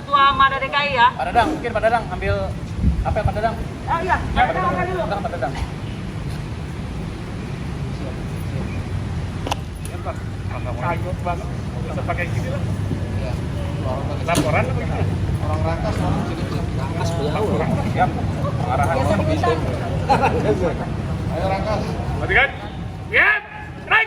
Ketua Mada DKI ya. Pak Dadang, mungkin Pak Dadang ambil apa ya Pak Dadang? Oh iya, Ya, Pak Dadang dulu. Pak Dadang. Kaget banget, bisa pakai gini lah. Laporan apa gimana? Orang Rangkas orang sini Rangkas Laporan. Siap. Pengarahan. Biasa penyusup. Ayo Rangkas. Mati kan? Ya, naik.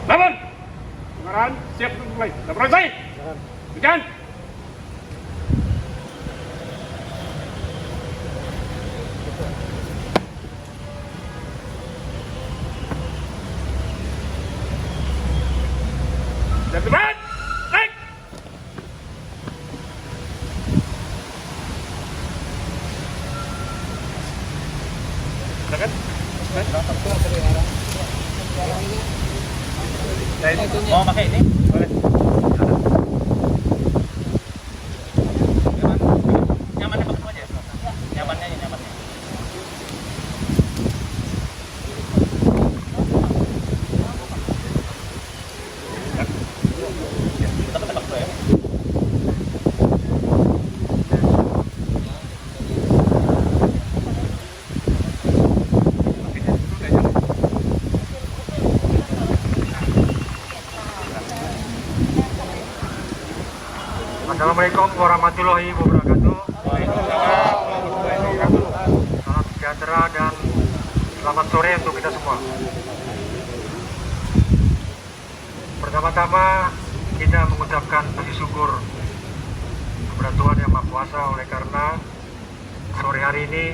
Laporan. Pengarahan siap untuk mulai. Laporan saya. Hujan. Gentlemen, naik. Silakan. Mau pakai ini? Boleh. Nyamannya pakai aja. Nyamannya ini nyamannya. Kita tebak dulu ya. Assalamualaikum warahmatullahi wabarakatuh. Salam sejahtera dan selamat sore untuk kita semua. Pertama-tama kita mengucapkan puji syukur kepada Tuhan Yang Maha Kuasa oleh karena sore hari ini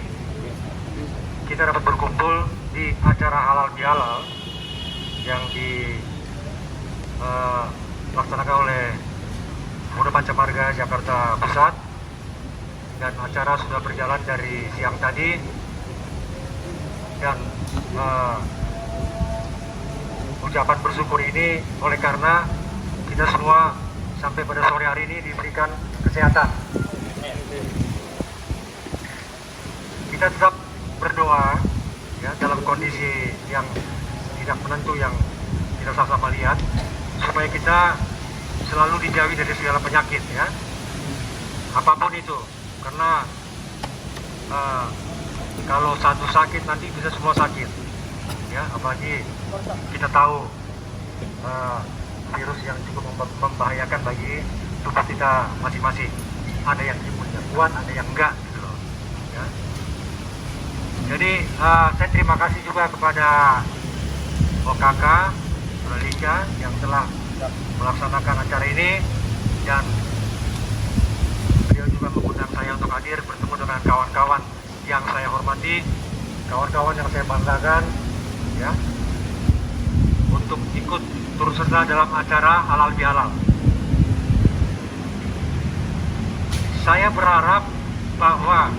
kita dapat berkumpul di acara halal bihalal yang dilaksanakan oleh Pemuda Pancamarga Jakarta Pusat, dan acara sudah berjalan dari siang tadi, dan ucapan bersyukur ini oleh karena kita semua sampai pada sore hari ini diberikan kesehatan. Kita tetap berdoa ya dalam kondisi yang tidak menentu yang kita sama-sama lihat, supaya kita selalu dijauhi dari segala penyakit ya, apapun itu, karena kalau satu sakit nanti bisa semua sakit ya, apalagi kita tahu virus yang cukup membahayakan bagi tubuh kita masing-masing, ada yang imunnya kuat, ada yang enggak gitu loh ya. Jadi saya terima kasih juga kepada OKK Liga yang telah melaksanakan acara ini, dan beliau juga mengundang saya untuk hadir bertemu dengan kawan-kawan yang saya hormati, kawan-kawan yang saya banggakan ya, untuk ikut turut serta dalam acara halal bihalal. Saya berharap bahwa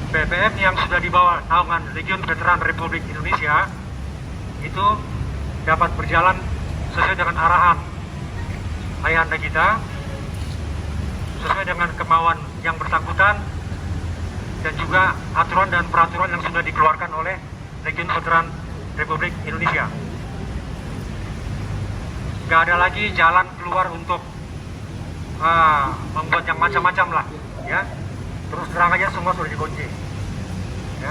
BPM yang sudah dibawa naungan Legiun Veteran Republik Indonesia itu dapat berjalan sesuai dengan arahan ayahanda kita, sesuai dengan kemauan yang bersangkutan, dan juga aturan dan peraturan yang sudah dikeluarkan oleh Legiun Veteran Republik Indonesia. Gak ada lagi jalan keluar untuk membuat yang macam-macam lah ya. Terus terang aja semua sudah dikunci ya.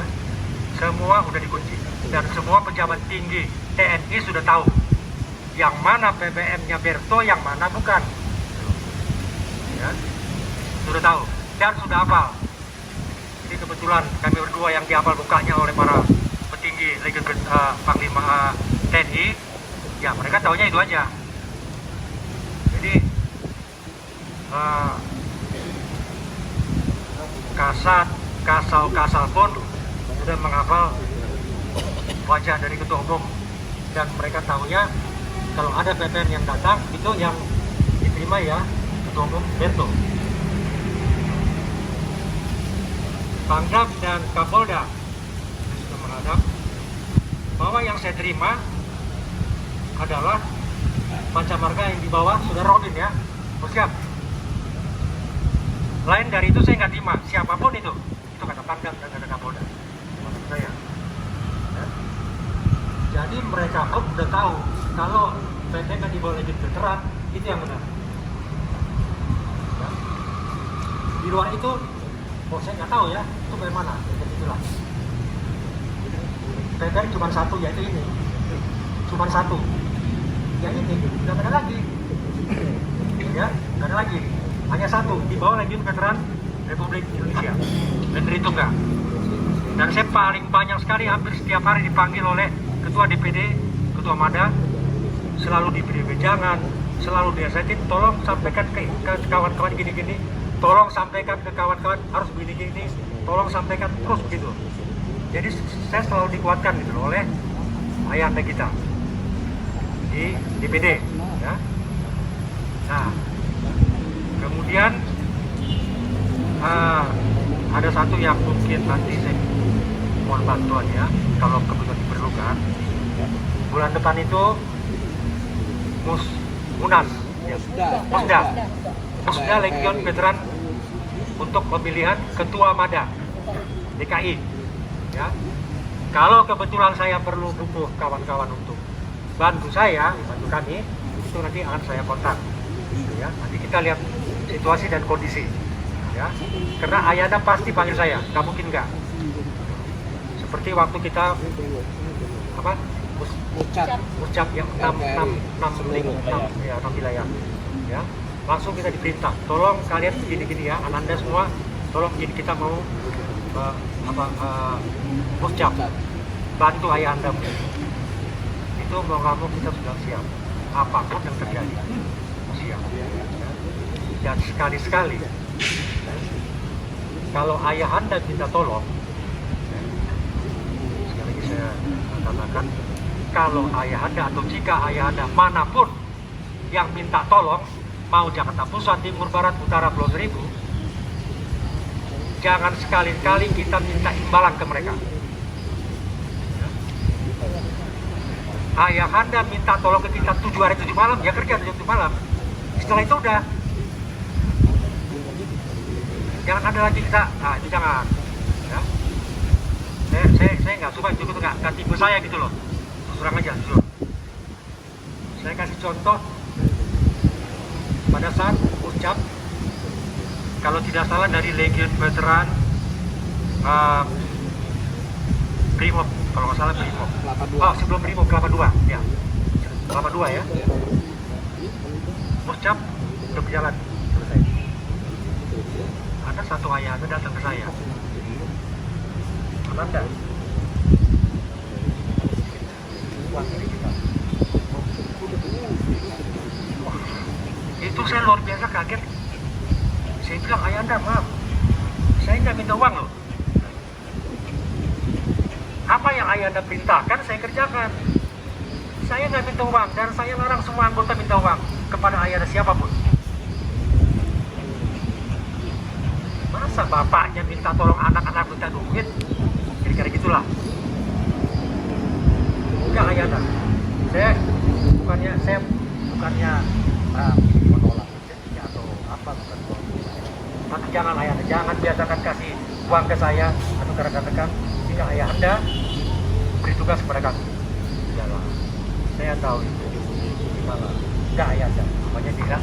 Semua sudah dikunci, dan semua pejabat tinggi TNI sudah tahu yang mana BBM-nya Berto, yang mana bukan ya, sudah tahu dan sudah hafal. Jadi kebetulan kami berdua yang dihafal mukanya oleh para petinggi Legiun Panglima TNI ya, mereka taunya itu aja. Jadi kasal pun sudah menghafal wajah dari ketua umum, dan mereka tahunya kalau ada BPM yang datang itu yang diterima ya ketua umum Berto. Pangdam dan Kapolda sudah menghadap bahwa yang saya terima adalah Pancamarga yang di bawah Saudara Rodin ya. Oh, siap. Lain dari itu saya nggak terima, siapapun itu kata Pangdam dan ada Kapolda, maksud saya. Ya. Jadi mereka pun udah tahu kalau PTN di bawah legend veteran itu yang benar. Ya. Di luar itu, saya nggak tahu ya, itu bagaimana, itulah. PTN cuma satu, yaitu ini, cuma satu. Yang ini, nggak ada lagi. Ya, nggak ada lagi. Hanya satu, di bawah legend veteran Republik Indonesia. Dan itu enggak. Dan saya paling banyak sekali, hampir setiap hari dipanggil oleh Ketua DPD, Ketua Mada, selalu diberi wejangan, selalu diasihin, tolong sampaikan ke kawan-kawan gini-gini, tolong sampaikan ke kawan-kawan harus begini-gini, tolong sampaikan terus begitu. Jadi saya selalu dikuatkan gitu loh, oleh ayahanda kita di DPD. Ya. Nah, kemudian ada satu yang mungkin nanti saya mohon bantuan ya, kalau kebetulan diperlukan. Bulan depan itu Musda Legion Veteran untuk pemilihan Ketua Mada DKI. Ya, kalau kebetulan saya perlu butuh kawan-kawan untuk bantu kami, itu nanti akan saya kontak. Ya, nanti kita lihat situasi dan kondisi. Ya, karena ayahanda pasti panggil saya, nggak mungkin nggak. Seperti waktu kita Muscap yang 6 wilayah, ya, langsung kita diperintah, tolong kalian gini-gini ya, ananda semua, tolong gini, kita mau Muscap, bantu ayahanda. Itu mau nggak mau kita sudah siap, apapun yang terjadi, siap. Dan sekali-sekali, kalau ayahanda minta tolong, sekali lagi saya katakan, kalau ayahanda atau jika ayahanda manapun yang minta tolong, mau Jakarta Pusat, Timur, Barat, Utara, Pulau Seribu, jangan sekali-kali kita minta imbalan ke mereka. Ayahanda minta tolong ke kita 7 hari 7 malam, ya kerja 7 malam. Setelah itu udah, jangan ada lagi kita, nah itu jangan. Ya. Saya nggak suka itu nggak tipe saya gitu loh. Terang aja, jujur. Saya kasih contoh pada saat ucap, kalau tidak salah dari Legion Veteran Brimob, kalau nggak salah Brimob. Oh, sebelum Brimob, Kelapa 2, ya. Kelapa 2 ya. Ucap udah berjalan, selesai. Ada satu ayahanda datang ke saya. Ananda, itu saya luar biasa kaget. Saya bilang, ayahanda maaf, saya nggak minta uang loh. Apa yang ayahanda perintahkan saya kerjakan. Saya nggak minta uang, dan saya larang semua anggota minta uang kepada ayahanda siapapun. Masa bapaknya minta tolong anak-anak minta duit, kira-kira gitulah. Enggak ayahanda, saya bukannya menolak atau apa, bukan. Tapi jangan ayahanda, jangan biasakan kasih uang ke saya atau ke rekan-rekan jika ayahanda beri tugas kepada kami. Yalah, saya tahu itu gimana. Enggak ayahanda, namanya dia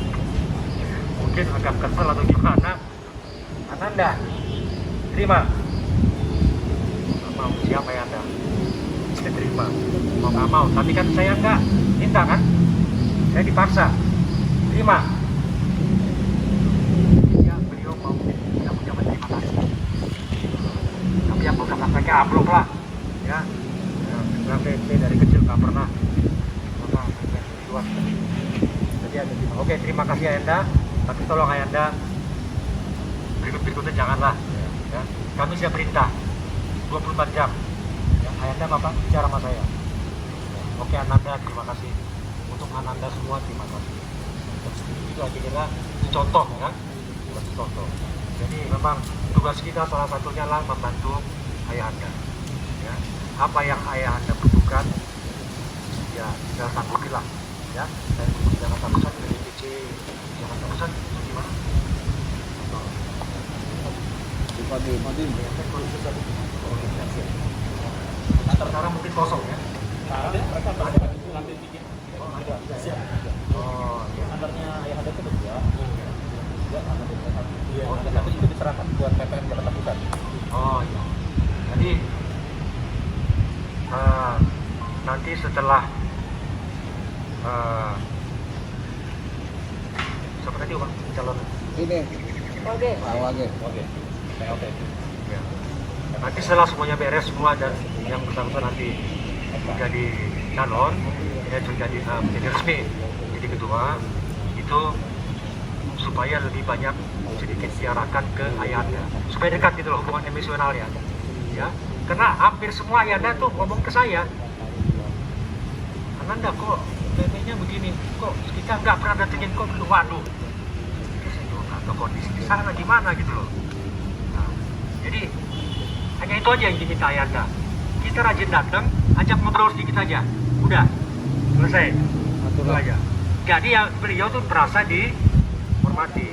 mungkin agak kesel atau gimana. Ananda, terima. Mau siapa ayahanda? Saya terima, mau nggak mau, tapi kan saya nggak minta kan, saya dipaksa terima. Ya beliau mau tidak mengucapkan terima kasih, tapi yang bukan sampai ke amplop lah ya, saya dari kecil nggak pernah jadi oke, terima kasih ayahanda, tapi tolong ayahanda berikutnya janganlah ya. Kami sudah perintah 24 jam. Ayahanda Bapak bicara sama saya. Oke Ananda, terima kasih. Untuk Ananda semua terima kasih. Itu aja contoh ya. Contoh. Jadi memang tugas kita salah satunya lah membantu ayahanda. Ya. Apa yang ayahanda butuhkan, ya kita sanggupilah. Ya. Saya butuh Jakarta Pusat dari DC Jakarta Pusat itu gimana? Kantor sekarang mungkin kosong ya. Ada mereka ada lantai 3. Siap. Oh, iya. Kantornya yang ada itu 2. Ya, lantai 1. Iya, lantai 1 itu diserahkan buat PPM Jakarta Pusat. Oh iya. Jadi nanti setelah siapa tadi Pak calon? Ini. Oke. Oke. Oke. Oke. Ya. Nanti setelah semuanya beres semua dan yang bersangkutan nanti menjadi calon, ya menjadi resmi jadi ketua, itu supaya lebih banyak sedikit diarahkan ke ayahanda, supaya dekat gitu loh hubungan emosionalnya, ya. Karena hampir semua ayahanda tuh ngomong ke saya, Ananda kok PP-nya begini, kok kita nggak pernah datengin kok dulu, waduh. Saya juga nggak tahu kondisi di sana gimana gitu loh. Nah, jadi hanya itu aja yang diminta ayahanda. Kita rajin datang, ajak ngobrol sedikit aja, udah selesai. Itu aja. Jadi ya beliau tuh merasa dihormati.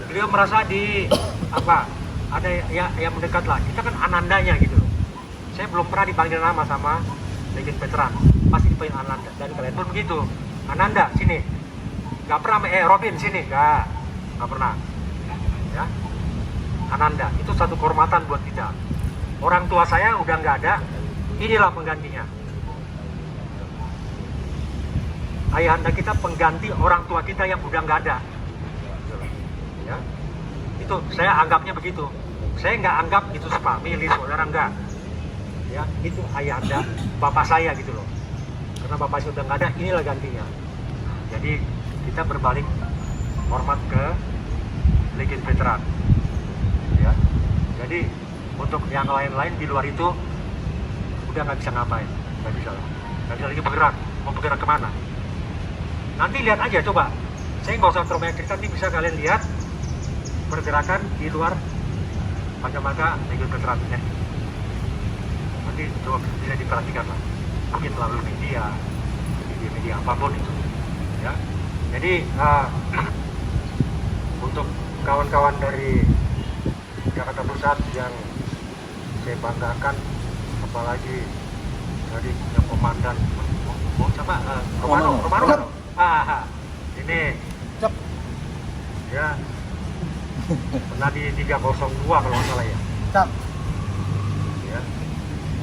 Beliau merasa di apa? Ada yang mendekat lah. Kita kan anandanya gitu loh. Saya belum pernah dipanggil nama sama legend veteran. Pasti dipanggil Ananda. Dan kalian pun begitu. Ananda sini. Gak pernah Robin sini. Gak pernah. Ya. Ananda itu satu kehormatan buat kita. Orang tua saya udah nggak ada. Inilah penggantinya. Ayahanda kita pengganti orang tua kita yang udah nggak ada. Ya. Itu saya anggapnya begitu. Saya nggak anggap itu family, saudara enggak. Ya, itu ayahanda, bapak saya gitu loh. Karena bapak saya udah nggak ada, inilah gantinya. Jadi kita berbalik hormat ke legend veteran. Ya. Jadi untuk yang lain-lain di luar itu udah nggak bisa ngapain, nggak bisa lagi bergerak. Mau bergerak kemana? Nanti lihat aja coba. Saya nggak usah terlalu banyak cerita, nanti bisa kalian lihat pergerakan di luar marga-marga legend veteran ya. Nanti coba bisa diperhatikan lah, mungkin melalui media apapun itu ya. Jadi untuk kawan-kawan dari Jakarta Pusat yang saya banggakan, apalagi dari yang komandan siapa? Romano. Ini ya pernah di 302 kalau nggak salah ya. Ya.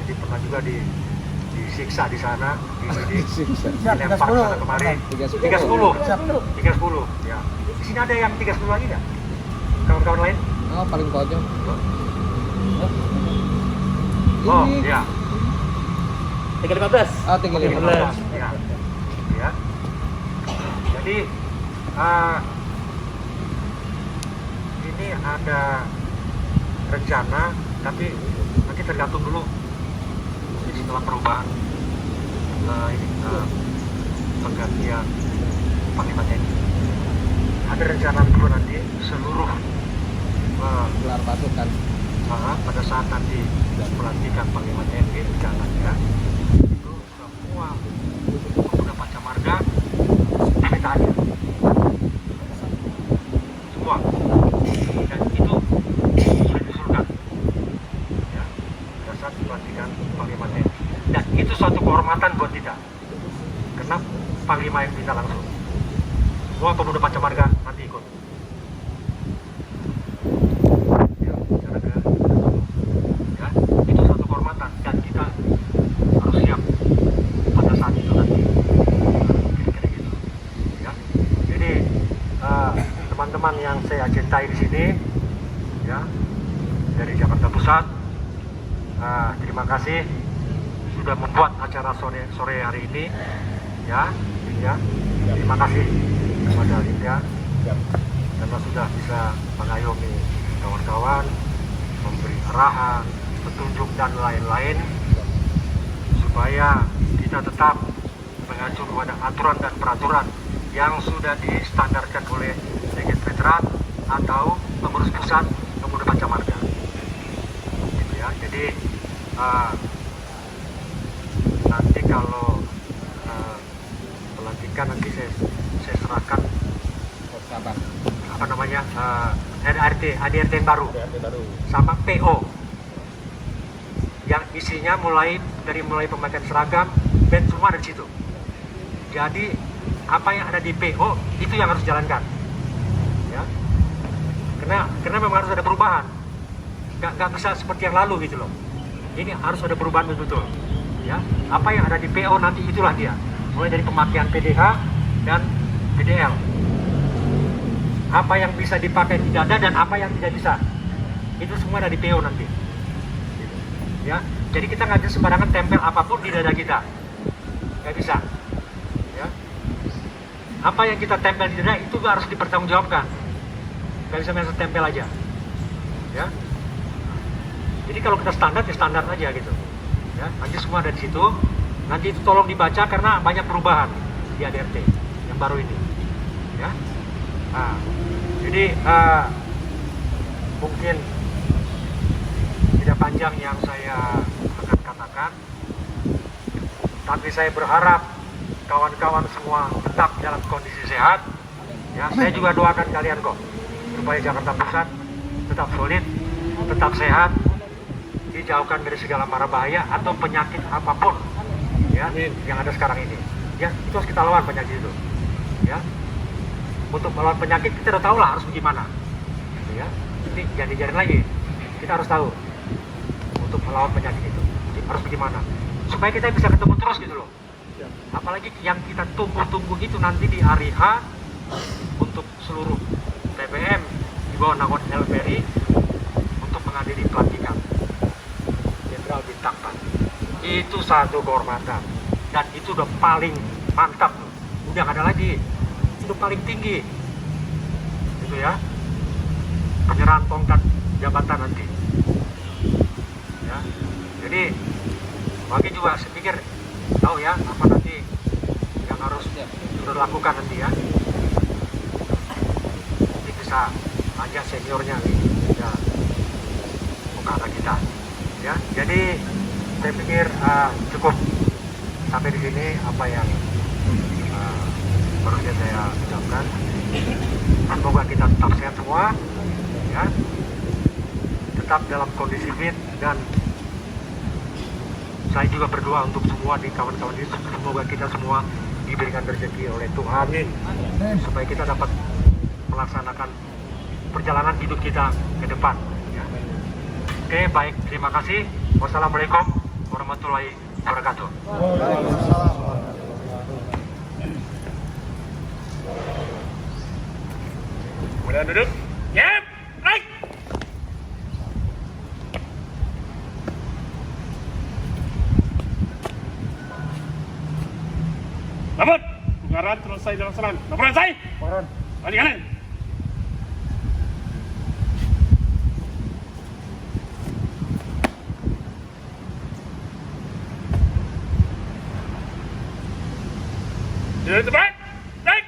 Jadi pernah juga disiksa di sana, dilempar sana kemarin. 310. Ya. Di sini ada yang 310 lagi nggak? Kawan-kawan lain? Oh, paling pojok. Oh, ya. 315. Ah, 315. Ya. Ya. Jadi ini ada rencana, tapi nanti tergantung dulu. Jadi setelah perubahan penggantian Panglima TNI, ada rencana dulu nanti seluruh Gelar pasukan. pada saat nanti pelantikan Panglima TNI rencananya itu semua pemuda Pancamarga diminta hadir semua, dan itu sudah diusulkan ya pada saat pelantikan Panglima TNI, dan itu suatu kehormatan buat kita karena Panglima yang minta langsung. Semua pemuda Pancamarga nanti ikut. Itu satu kehormatan dan kita harus siap pada saat itu nanti kira-kira gitu ya. Jadi teman-teman yang saya cintai di sini ya dari Jakarta Pusat, terima kasih sudah membuat acara sore hari ini ya. Terima kasih kepada Linda karena sudah bisa mengayomi kawan-kawan, memberi arahan, petunjuk dan lain-lain supaya kita tetap mengacu pada aturan dan peraturan yang sudah distandarkan oleh legend veteran atau pengurus pusat pemuda Pancamarga. Gitu ya. Jadi nanti kalau pelantikan nanti saya serahkan Kapan? ADRT yang baru, sama PO yang isinya mulai pemakaian seragam, band semua ada di situ. Jadi apa yang ada di PO itu yang harus dijalankan, ya. Karena memang harus ada perubahan. Nggak bisa seperti yang lalu gitu loh. Ini harus ada perubahan betul-betul. Ya, apa yang ada di PO nanti itulah dia. Mulai dari pemakaian PDH dan PDL. Apa yang bisa dipakai di dada dan apa yang tidak bisa. Itu semua ada di PO nanti. Ya, jadi kita nggak bisa sembarangan tempel apapun di dada kita. Nggak bisa. Ya. Apa yang kita tempel di dada itu harus dipertanggungjawabkan. Nggak bisa main tempel aja. Ya. Jadi kalau kita standar ya standar aja gitu. Ya, nanti semua ada di situ. Nanti itu tolong dibaca karena banyak perubahan di ADRT yang baru ini. Ya. Nah, jadi mungkin tidak panjang yang saya akan katakan, tapi saya berharap kawan-kawan semua tetap dalam kondisi sehat. Ya, saya juga doakan kalian kok supaya Jakarta Pusat tetap solid, tetap sehat, dijauhkan dari segala mara bahaya atau penyakit apapun ya yang ada sekarang ini. Ya, itu harus kita lawan penyakit itu. Ya. Untuk melawan penyakit kita udah tahu lah harus bagaimana. Gitu ya. Jadi jangan dijarin lagi. Kita harus tahu untuk melawan penyakit itu harus bagaimana. Supaya kita bisa ketemu terus gitu loh. Apalagi yang kita tunggu-tunggu itu nanti di hari H untuk seluruh TBM di bawah naungan LPRI untuk menghadiri pelantikan Jenderal Bintang 4. Itu satu kehormatan dan itu udah paling mantap loh. Udah nggak ada lagi. Itu paling tinggi. Itu ya. Penyerahan tongkat jabatan nanti. Ya. Jadi bagi juga saya pikir tahu ya apa nanti yang harus dilakukan nanti ya. Jadi bisa ajak seniornya nih ya buka kita ya. Jadi saya pikir cukup sampai di sini apa yang barusan saya ucapkan. Semoga kita tetap sehat semua ya, tetap dalam kondisi fit, dan saya juga berdoa untuk semua di kawan-kawan ini, semoga kita semua diberikan rezeki oleh Tuhan supaya kita dapat melaksanakan perjalanan hidup kita ke depan ya. Oke, baik, terima kasih. Wassalamualaikum warahmatullahi wabarakatuh. Kemudian duduk. Yep, right. Lamun, pengaraan selesai dalam selang. Laporan saya. Laporan. Balik kanan. Duduk tepat. Baik.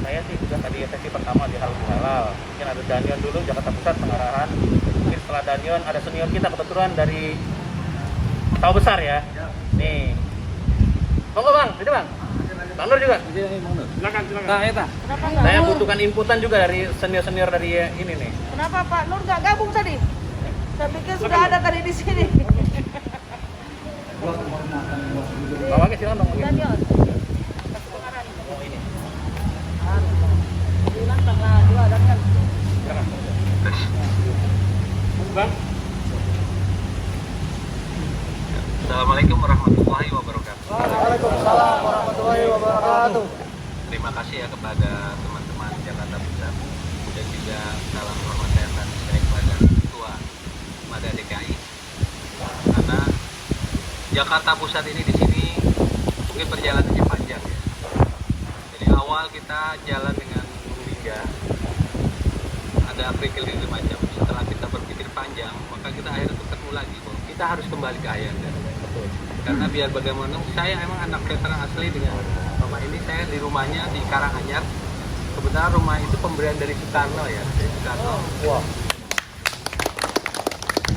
Saya sih sudah tadi sesi pertama di halal. Mungkin ada Danion dulu Jakarta Pusat pengarahan. Mungkin setelah Danion ada senior kita kebetulan dari Tahu Besar ya. Nih. Monggo Bang, itu Bang. Bang Nur juga. Silakan. Nah, eta. Kenapa nggak? Saya butuhkan inputan juga dari senior-senior dari ini nih. Kenapa Pak Nur nggak gabung tadi? Saya pikir sudah ada tadi di sini. Bang Wage silakan Bang Wage. Daniel. Oh ini. Bilang tanggal 2 Daniel. Silakan. Bang. Assalamualaikum warahmatullahi wabarakatuh. Waalaikumsalam warahmatullahi wabarakatuh. Terima kasih ya kepada teman-teman Jakarta Pusat dan juga salam hormat saya kepada Ketua Mada DKI. Karena Jakarta Pusat ini di sini mungkin perjalanannya panjang ya. Jadi awal kita jalan dengan Liga, ada Aprikil segala macam. Setelah kita berpikir panjang, maka kita akhirnya ketemu lagi bahwa kita harus kembali ke Ayanda. Karena biar bagaimana, saya emang anak veteran asli dengan rumah ini. Saya di rumahnya di Karanganyar. Kebetulan rumah itu pemberian dari Soekarno ya, dari Soekarno. Wow.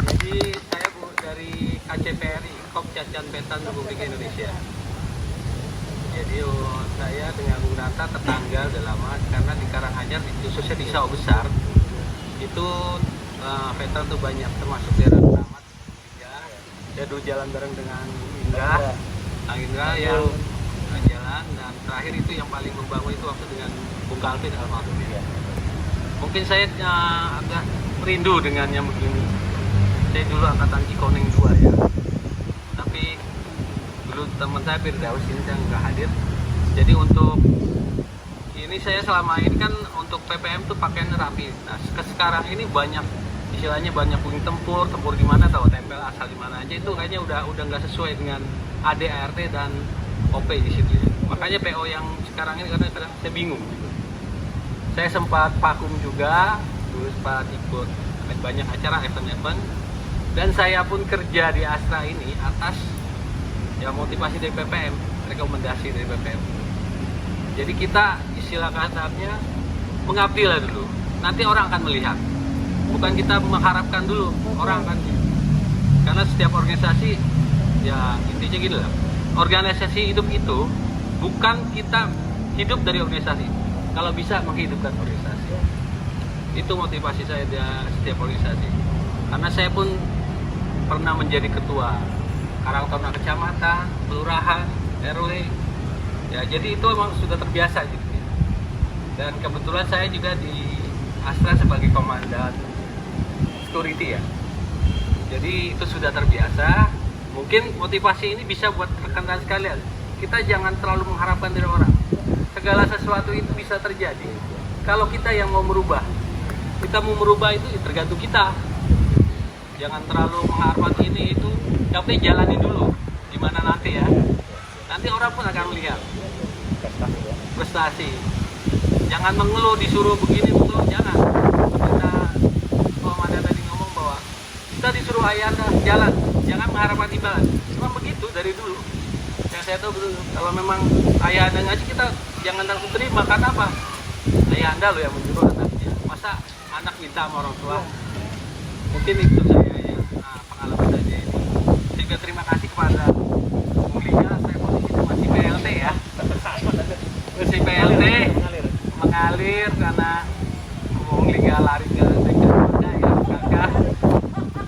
Jadi saya dari KCPRI, Kop Cacan Petan Republik Indonesia. Jadi saya dengan Bung Nata tetangga udah lama, karena di Karanganyar, khususnya di Sawah Besar, itu veteran tuh banyak, termasuk daerah Keramat. Ya, saya dulu jalan bareng dengan Indra yang jalan, dan terakhir itu yang paling membangun itu waktu dengan Bung Kalvin almarhum. Mungkin saya agak merindu dengan yang begini. Saya dulu angkatan Cikoneng 2 ya, tapi dulu teman saya Firdaus ini yang nggak hadir. Jadi untuk ini saya selama ini kan untuk PPM tuh pakaian rapi. Nah sekarang ini banyak istilahnya banyak puing tempur di mana, tahu tempel asal di mana aja, itu kayaknya udah nggak sesuai dengan AD, ART dan OP di situ. Makanya PO yang sekarang ini kadang-kadang saya bingung. Saya sempat vakum juga, dulu sempat ikut banyak acara event-event, dan saya pun kerja di Astra ini atas ya motivasi dari PPM, rekomendasi dari PPM. Jadi kita istilah kasarnya mengabdi lah dulu, nanti orang akan melihat, bukan kita mengharapkan dulu, orang akan melihat. Karena setiap organisasi ya intinya gini lah, organisasi hidup itu bukan kita hidup dari organisasi, kalau bisa menghidupkan organisasi. Itu motivasi saya di setiap organisasi. Karena saya pun pernah menjadi ketua Karang Taruna Kecamatan, Kelurahan, RW. Ya, jadi itu memang sudah terbiasa gitu. Dan kebetulan saya juga di Astra sebagai komandan security ya. Jadi itu sudah terbiasa. Mungkin motivasi ini bisa buat rekan-rekan sekalian. Kita jangan terlalu mengharapkan dari orang. Segala sesuatu itu bisa terjadi kalau kita yang mau merubah. Kita mau merubah itu ya tergantung kita. Jangan terlalu mengharapkan ini itu, tapi jalani dulu. Gimana nanti ya? Nanti orang pun akan melihat prestasi. Jangan mengeluh disuruh begini, mengeluh jangan. Kita Mada tadi ngomong bahwa kita disuruh ayahanda jalan, jangan mengharapkan imbalan. Memang begitu dari dulu. Yang saya tahu betul, kalau memang ayahanda ngasih, kita jangan langsung terima. Karena apa? Ayahanda loh yang menyuruh anaknya. Masa anak minta sama orang tua? Mungkin itu saya yang pengalaman saja ini. Sehingga terima kasih kepada mulia, saya posisi masih PLT ya. Masih PLT mengalir karena Liga lari ke Jakarta ya, kakak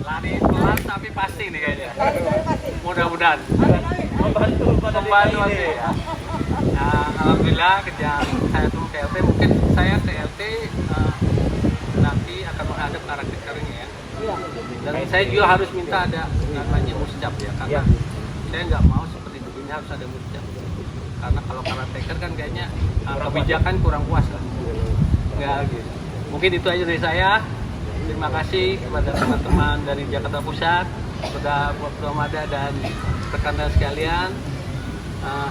lari pelan tapi pasti nih kayaknya. Mudah-mudahan membantu nanti ya. Nah, alhamdulillah kerjaan saya tuh PLT, mungkin saya TLT nanti akan menghadap karakternya ya. Dan saya juga harus minta ada namanya muscap ya, karena saya nggak mau seperti begini harus ada muscap. Karena kalau karakter kan kayaknya kebijakan kurang puas lah. Nggak gitu. Mungkin itu aja dari saya. Terima kasih kepada teman-teman dari Jakarta Pusat, kepada Ketua Mada dan rekan-rekan sekalian.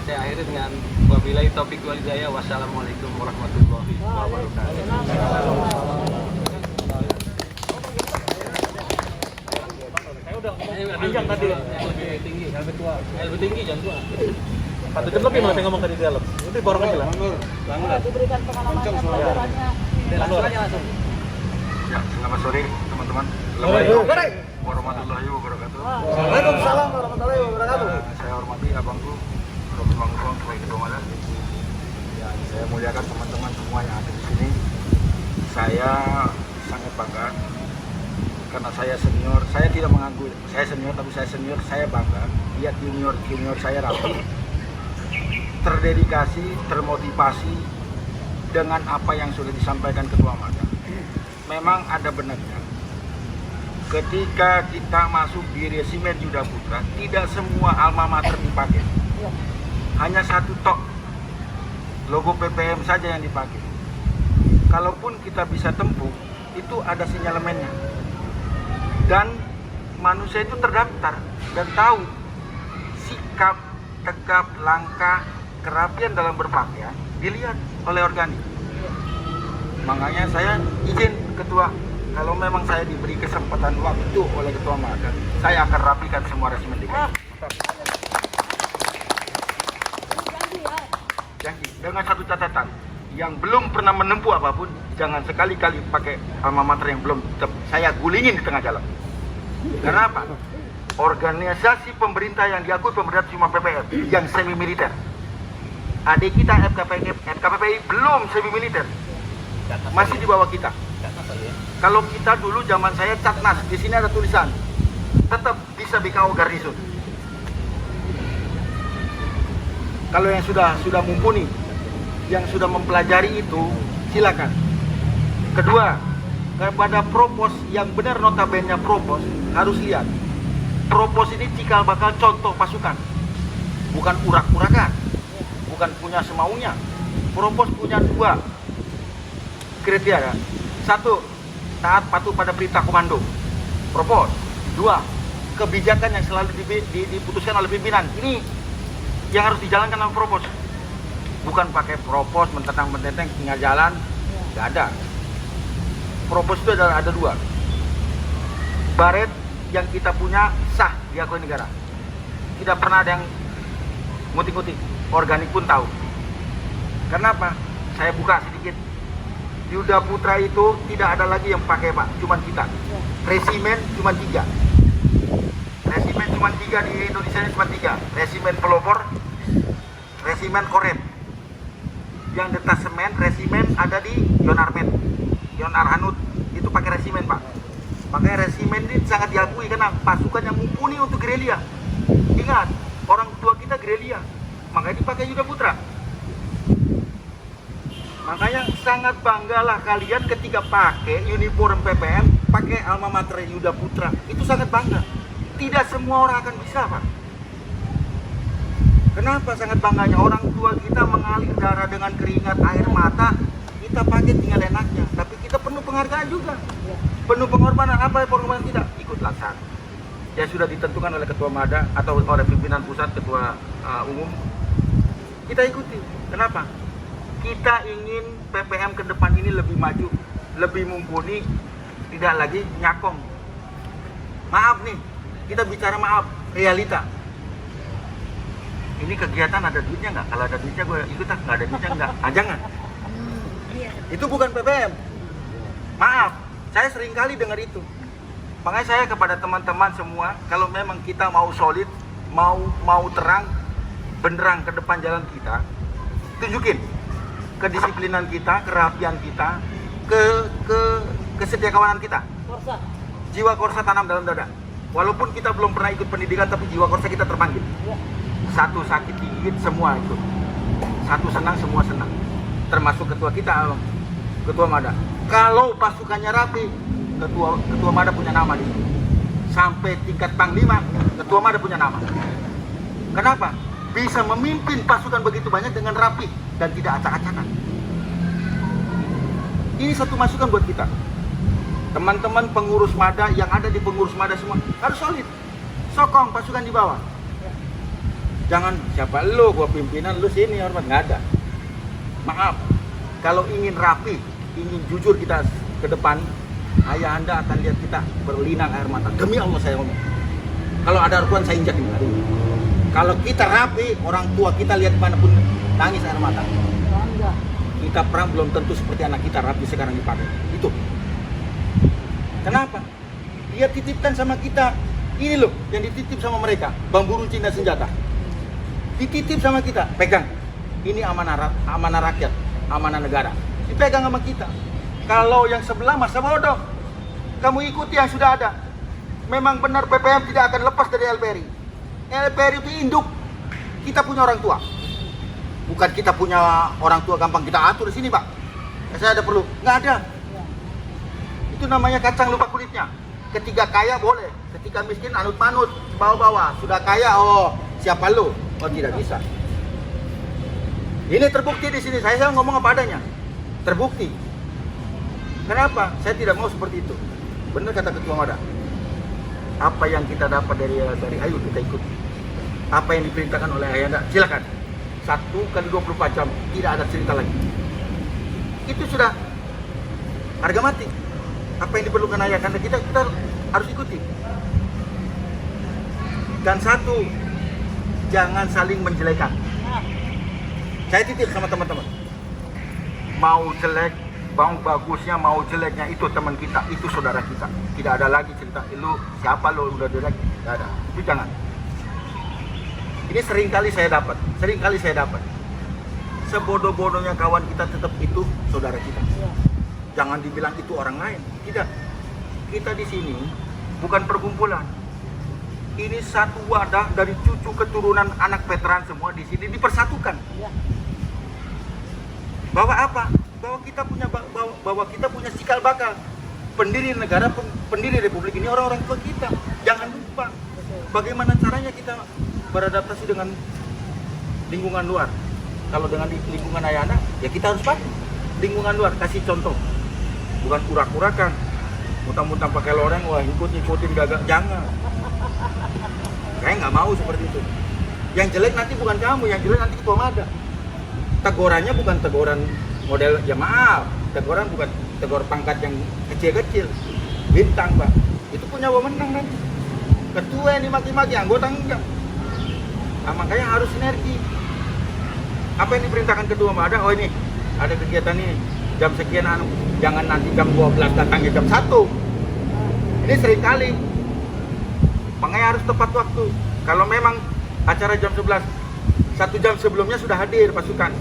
Saya akhiri dengan wabillahi taufiq wal hidayah. Wassalamualaikum warahmatullahi wabarakatuh. Saya udah panjang tadi ya. Lebih tinggi, lebih tua. Lebih tinggi jangan tua. 1 jam lebih saya ngomong tadi di dalam. Itu borong aja lah. Diberikan pengalaman dan pelajarannya. Langsung. Ya, selamat sore teman-teman. Assalamualaikum warahmatullahi wabarakatuh. Waalaikumsalam warahmatullahi wabarakatuh. Saya hormati abangku, Robi Manggulong sebagai Ketua Mada. Ya, saya muliakan teman-teman semua yang ada di sini. Saya sangat bangga karena saya senior. Saya tidak mengaku saya senior, tapi saya senior. Saya bangga lihat junior saya rapi, terdedikasi, termotivasi dengan apa yang sudah disampaikan Ketua Mada. Memang ada benarnya. Ketika kita masuk di Resimen Yuda Putra, tidak semua alma mater dipakai. Hanya satu tok logo PPM saja yang dipakai. Kalaupun kita bisa tempuh, itu ada sinyalemennya. Dan manusia itu terdaftar dan tahu sikap, tegap, langkah, kerapian dalam berpakaian dilihat oleh organik. Makanya saya izin Ketua, kalau memang saya diberi kesempatan waktu oleh Ketua Mada, saya akan rapikan semua resimen DKI. Janji, dengan satu catatan, yang belum pernah menempuh apapun, jangan sekali-kali pakai alma mater yang belum saya gulingin di tengah jalan. Karena apa? Organisasi pemerintah yang diakui pemerintah cuma PPM, yang semi militer. Adik kita FKPI belum semi militer, masih di bawah kita. Kalau kita dulu zaman saya Catnas, di sini ada tulisan tetap bisa BKO Garnison. Kalau yang sudah mumpuni, yang sudah mempelajari itu, silakan. Kedua, kepada propos yang benar notabene propos harus lihat. Propos ini cikal bakal contoh pasukan, bukan urak-urakan, bukan punya semaunya. Propos punya 2 kriteria. 1, taat patuh pada perintah komando. Propos. 2, kebijakan yang selalu diputuskan oleh pimpinan. Ini yang harus dijalankan dalam propos. Bukan pakai propos mententang-mententeng tinggal jalan, nggak ada. Propos itu ada 2. Baret yang kita punya sah diakui negara. Tidak pernah ada yang ngutik-ngutik. Organik pun tahu. Kenapa? Saya buka sedikit. Yuda Putra itu tidak ada lagi yang pakai Pak, cuman kita. Resimen cuma 3. Resimen cuma 3 di Indonesia ini cuma 3. Resimen pelopor, resimen korem. Yang detasemen resimen ada di Yonarmet, Yonarhanut, itu pakai resimen Pak. Makanya resimen ini sangat diakui karena pasukan yang mumpuni untuk gerilya. Ingat, orang tua kita gerilya, makanya dipakai Yuda Putra. Makanya sangat banggalah kalian ketika pakai uniform PPM, pakai alma mater Yuda Putra. Itu sangat bangga. Tidak semua orang akan bisa Pak. Kenapa sangat bangganya? Orang tua kita mengalir darah dengan keringat air mata, kita pakai tinggal enaknya. Tapi kita penuh penghargaan juga, penuh pengorbanan. Apa pengorbanan kita? Ikut laksana. Yang sudah ditentukan oleh Ketua Mada atau oleh pimpinan pusat, Ketua Umum. Kita ikuti. Kenapa? Kita ingin PPM ke depan ini lebih maju, lebih mumpuni, tidak lagi nyakong. Maaf nih, kita bicara maaf, realita. Ini kegiatan ada duitnya nggak? Kalau ada duitnya gue ikut, nggak ada duitnya nggak? Jangan. Itu bukan PPM. Maaf, saya sering kali dengar itu. Makanya saya kepada teman-teman semua, kalau memang kita mau solid, mau terang, benderang ke depan jalan kita, tunjukin kedisiplinan kita, kerapian kita, kesetiakawanan kita. Jiwa korsa tanam dalam dada. Walaupun kita belum pernah ikut pendidikan, tapi jiwa korsa kita terpanggil. Satu sakit dikit semua ikut, satu senang semua senang, termasuk ketua kita, Ketua Mada. Kalau pasukannya rapi, ketua Mada punya nama di sini. Sampai tingkat Panglima, Ketua Mada punya nama. Kenapa? Bisa memimpin pasukan begitu banyak dengan rapi dan tidak acak-acakan. Ini satu masukan buat kita. Teman-teman pengurus Mada yang ada di pengurus Mada semua harus solid. Sokong pasukan di bawah. Jangan siapa lu, gua pimpinan, lu sini hormat, nggak ada. Maaf, kalau ingin rapi, ingin jujur kita ke depan, ayah anda akan lihat kita berlinang air mata. Demi Allah saya ngomong. Kalau ada arguan saya injak ini. Kalau kita rapi, orang tua kita lihat manapun nangis air mata. Kita perang belum tentu seperti anak kita rapi sekarang dipakai. Itu. Kenapa? Dia titipkan sama kita. Ini loh yang dititip sama mereka, bambu runcing dan senjata. Dititip sama kita, pegang. Ini amanah rakyat, amanah negara. Dipegang sama kita. Kalau yang sebelah masa bodoh. Kamu ikuti yang sudah ada. Memang benar PPM tidak akan lepas dari LPRI. LPRI itu induk. Kita punya orang tua. Bukan kita punya orang tua gampang kita atur di sini, Pak. Saya ada perlu. Nggak ada. Itu namanya kacang lupa kulitnya. Ketika kaya boleh, ketika miskin anut manut, bawa-bawa. Sudah kaya, oh siapa lu? Oh tidak bisa. Ini terbukti di sini. Saya ngomong apa adanya. Terbukti. Kenapa? Saya tidak mau seperti itu. Benar kata Ketua Mada. Apa yang kita dapat dari ayo kita ikut. Apa yang diperintahkan oleh Ayanda, silakan. 1x24 jam, tidak ada cerita lagi. Itu sudah harga mati. Apa yang diperlukan ayah kanda kita harus ikuti. Dan satu, jangan saling menjelekan. Saya titip sama teman-teman. Mau jelek, mau bagusnya, mau jeleknya, itu teman kita, itu saudara kita. Tidak ada lagi cerita, lu siapa lu udah jelek, tidak ada. Itu jangan. Ini sering kali saya dapat. sebodoh-bodohnya kawan kita tetap itu saudara kita. Jangan dibilang itu orang lain. Tidak. Kita di sini bukan perkumpulan. Ini satu wadah dari cucu keturunan anak veteran semua di sini dipersatukan. Bahwa apa? Bahwa kita punya cikal bakal pendiri negara, pendiri republik ini orang-orang tua kita. Jangan lupa bagaimana caranya kita beradaptasi dengan lingkungan luar. Kalau dengan lingkungan ayana, ya kita harus patuh. Lingkungan luar, kasih contoh. Bukan urak-urakan. Muntah-muntah pakai loreng, wah ikutin gagak. Jangan. Saya nggak mau seperti itu. Yang jelek nanti bukan kamu, yang jelek nanti ketua Mada. Tegurannya bukan teguran model, ya maaf. Teguran bukan tegur pangkat yang kecil-kecil. Bintang, Pak. Itu punya wewenang nanti. Ketua yang dimaki-maki, anggota enggak. Nah, makanya harus sinergi. Apa yang diperintahkan ketua Mada? Oh ini, ada kegiatan ini. Jam sekian, jangan nanti jam 12 datangnya jam 1. Ini sering kali. Makanya harus tepat waktu. Kalau memang acara jam 11, 1 jam sebelumnya sudah hadir pasukan.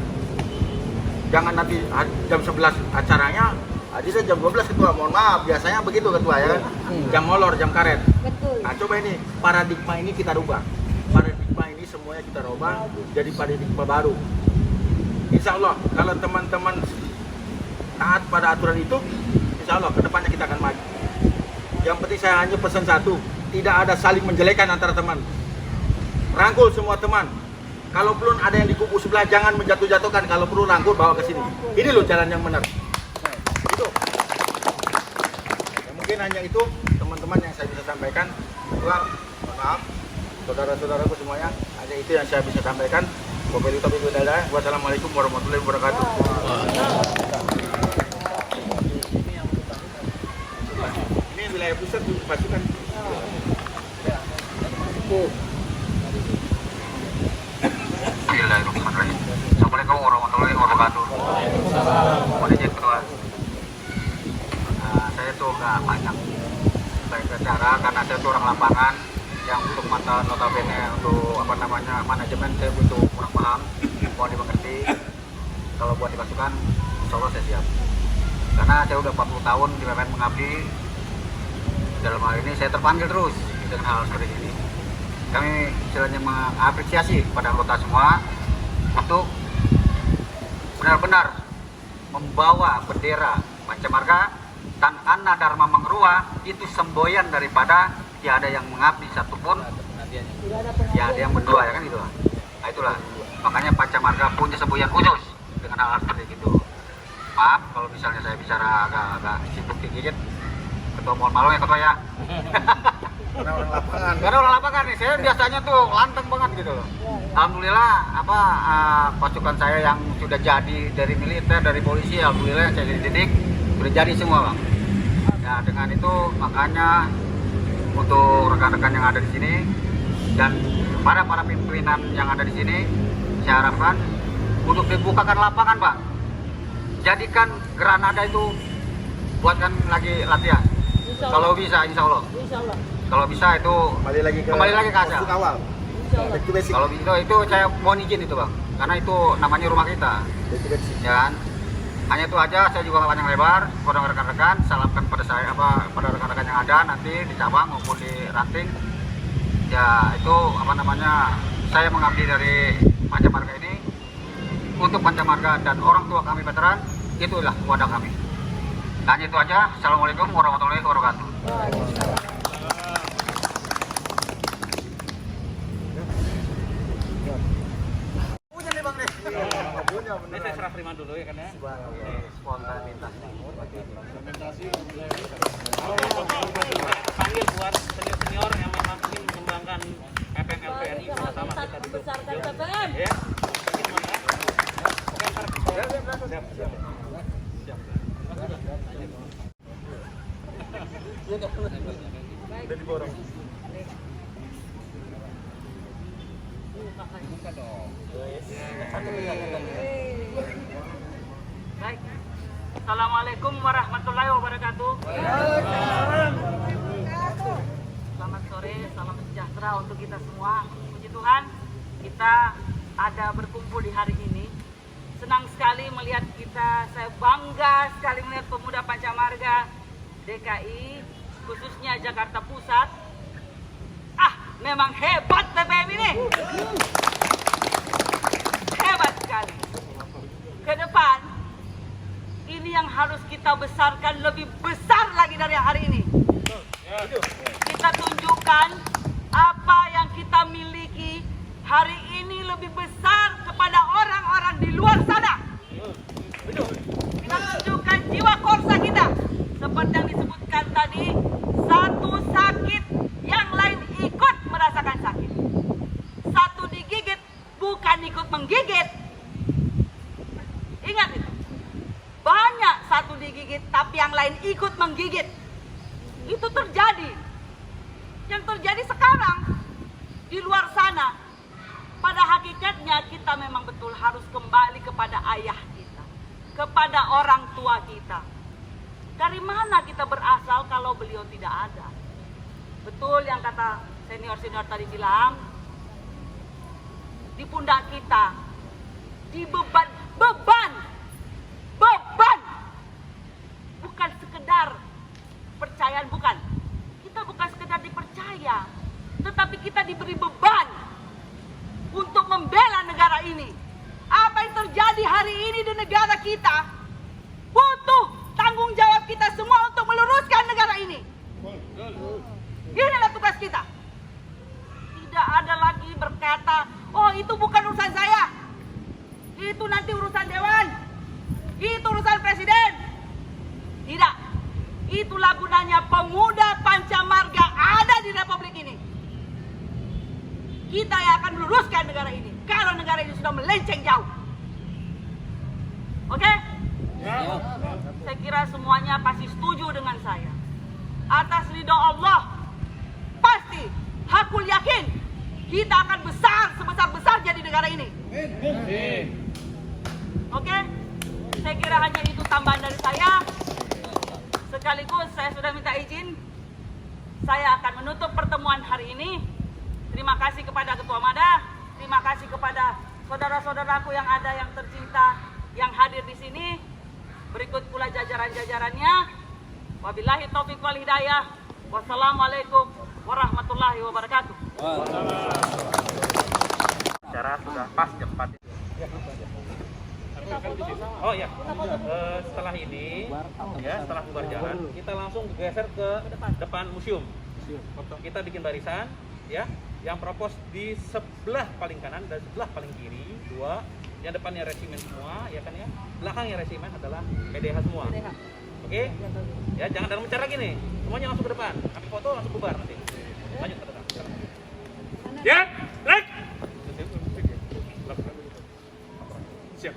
Jangan nanti jam 11 acaranya, hadirnya jam 12 ketua. Mohon maaf, biasanya begitu ketua ya kan. Jam molor, jam karet. Betul. Nah coba ini, paradigma ini kita rubah. Paradigma ini semuanya kita rubah jadi paradigma baru. Insya Allah kalau teman-teman taat pada aturan itu, insya Allah kedepannya kita akan maju. Yang penting saya hanya pesan satu, tidak ada saling menjelekan antara teman. Rangkul semua teman. Kalau perlu ada yang di kubu sebelah, jangan menjatuh-jatuhkan. Kalau perlu rangkul, bawa ke sini. Ini loh jalan yang benar. Itu. Ya, mungkin hanya itu teman-teman yang saya bisa sampaikan. Mohon maaf, saudara-saudaraku semuanya. Hanya itu yang saya bisa sampaikan. Wassalamualaikum warahmatullahi wabarakatuh. Ini wilayah pusat pasukan. Bismillahirrahmanirrahim. Assalamualaikum warahmatullahi wabarakatuh. Mohon izin ketua. Saya tuh nggak banyak bicara karena saya tuh orang lapangan yang untuk mata notabene untuk manajemen saya butuh kurang paham. Mohon dimengerti. Kalau buat dipasukan, insya Allah saya siap. Karena saya udah 40 tahun di PPN mengabdi. Dalam hal ini saya terpanggil terus dengan hal seperti ini. Kami istilahnya mengapresiasi kepada anggota semua untuk benar-benar membawa bendera Pancamarga dan Anna Dharma Mangrua itu semboyan daripada tiada yang mengabdi satupun, tiada yang berdua ya kan gitu. Nah itulah makanya Pancamarga punya semboyan khusus dengan hal seperti itu. Maaf kalau misalnya saya bicara agak sibuk dikit. Ketua mohon malu ya ketua ya. Karena orang lapangan nih, saya biasanya tuh lanteng banget gitu loh. Alhamdulillah pasukan saya yang sudah jadi dari militer, dari polisi, alhamdulillah yang saya dididik sudah jadi semua bang. Ya dengan itu makanya untuk rekan-rekan yang ada di sini dan para pimpinan yang ada di sini, saya harapkan untuk dibukakan lapangan pak. Jadikan Granada itu buatkan lagi latihan. Kalau bisa, insya Allah. Kalau bisa itu kembali lagi ke asal. Kalau itu saya mohon izin itu bang, karena itu namanya rumah kita. Ya kan? Hanya itu aja. Saya juga nggak panjang lebar. Kepada rekan-rekan, salamkan pada saya pada rekan-rekan yang ada nanti di cabang maupun di ranting. Ya itu saya mengabdi dari Pancamarga ini untuk Pancamarga dan orang tua kami veteran. Itulah wadah kami. Hanya itu aja. Assalamualaikum warahmatullahi wabarakatuh. Ini saya serah terima dulu ya kan ya. Spontanitas. Panggil buat senior-senior yang memang ingin mengembangkan PPN LPNI bersama kita dulu. Membesarkan PPN. Ya. Baik. Assalamualaikum warahmatullahi wabarakatuh. Selamat sore, salam sejahtera untuk kita semua. Puji Tuhan, kita ada berkumpul di hari ini senang sekali melihat kita, saya bangga sekali melihat pemuda Pancamarga DKI, khususnya Jakarta Pusat. Memang hebat TPM ini. Hebat sekali. Ke depan, ini yang harus kita besarkan lebih besar lagi dari hari ini. Kita tunjukkan apa yang kita miliki hari ini lebih besar kepada orang-orang di luar sana. Kita tunjukkan jiwa korsa kita. Seperti yang disebutkan tadi, satu sakit, yang lain ikut merasakan sakit. Satu digigit, bukan ikut menggigit. Ingat itu. Banyak satu digigit, tapi yang lain ikut menggigit. Itu terjadi. Yang terjadi sekarang di luar sana. Pada hakikatnya kita memang betul harus kembali kepada ayah kita, kepada orang tua kita. Dari mana kita berasal kalau beliau tidak ada? Betul yang kata senior-senior tadi bilang, di pundak kita, di beban, bukan sekedar percayaan, bukan. Kita bukan sekedar dipercaya, tetapi kita diberi beban untuk membela negara ini. Apa yang terjadi hari ini di negara kita, butuh tanggung jawab kita semua untuk meluruskan negara ini. Inilah tugas kita. Tidak ada lagi berkata, oh itu bukan urusan saya, itu nanti urusan dewan, itu urusan presiden. Tidak. Itulah gunanya pemuda Pancamarga ada di Republik ini. Kita yang akan meluruskan negara ini kalau negara ini sudah melenceng jauh. Oke? Saya kira semuanya pasti setuju dengan saya. Atas ridho Allah, pasti hakul yakin kita akan besar sebesar-besarnya di negara ini. Oke? Saya kira hanya itu tambahan dari saya. Sekaligus saya sudah minta izin, saya akan menutup pertemuan hari ini. Terima kasih kepada Ketua Mada, terima kasih kepada saudara-saudaraku yang ada yang tercinta yang hadir di sini. Berikut pula jajaran-jajarannya. Wabillahi taufiq wal hidayah. Wassalamualaikum warahmatullahi wabarakatuh. Cara sudah pas jam 4. Oh ya, setelah ini, ya setelah bubar jalan, kita langsung geser ke depan museum. Kita bikin barisan, ya, yang propos di sebelah paling kanan dan sebelah paling kiri, 2, yang depannya resimen semua, ya kan ya, belakangnya resimen adalah PDH semua. Oke, ya jangan dalam bicara gini, semuanya langsung ke depan, ambil foto langsung bubar nanti. Lanjut ke depan. Ya, baik. Siap.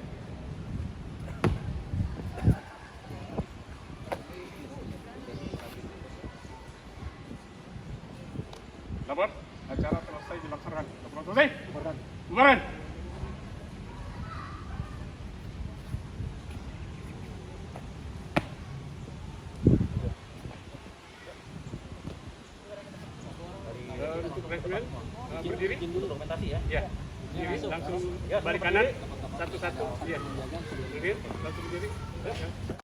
Lapor, acara selesai dilaksanakan. Laporan selesai. Bubaran. Untuk resimen berdiri. Dokumentasi ya. Ya. Berdiri langsung balik kanan satu-satu. Iya. Berdiri langsung berdiri. Ya.